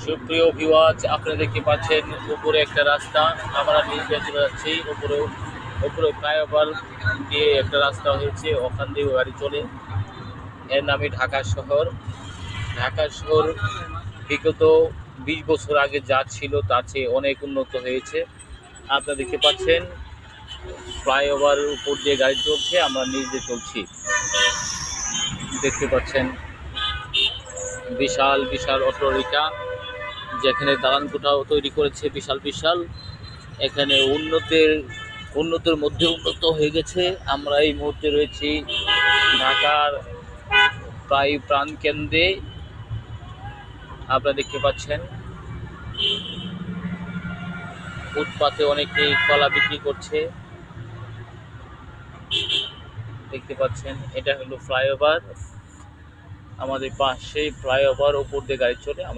সুপ্রিয় ভিউয়ার্স, আপনারা দেখতে পাচ্ছেন উপরে একটা রাস্তা। আমরা নিচে চলে যাচ্ছি। উপরে ফ্লাইওভার দিয়ে একটা রাস্তা হয়েছে, ওখান দিয়ে গাড়ি চলে। এর নামই ঢাকা শহর। ঢাকা শহর বিগত 20 বছর আগে যা ছিল তার চেয়ে অনেক উন্নত হয়েছে। আপনারা দেখতে পাচ্ছেন ফ্লাইওভারের উপর দিয়ে গাড়ি চলছে, আমরা নিচ দিয়ে চলছি। দেখতে পাচ্ছেন বিশাল বিশাল অটোরিক্সা, যেখানে দালান কোঠাও তৈরি করেছে বিশাল বিশাল। এখানে উন্নতের মধ্যে উন্নত হয়ে গেছে। আমরা এই মুহূর্তে রয়েছি ঢাকার প্রায় প্রাণকেন্দ্রে। আপনারা দেখতে পাচ্ছেন ফুটপাতে অনেকেই কলা বিক্রি করছে। দেখতে পাচ্ছেন এটা হলো ফ্লাইওভার। আমাদের পাশে ফ্লাইওভার উপর দিয়ে গাড়ি চলে। আমরা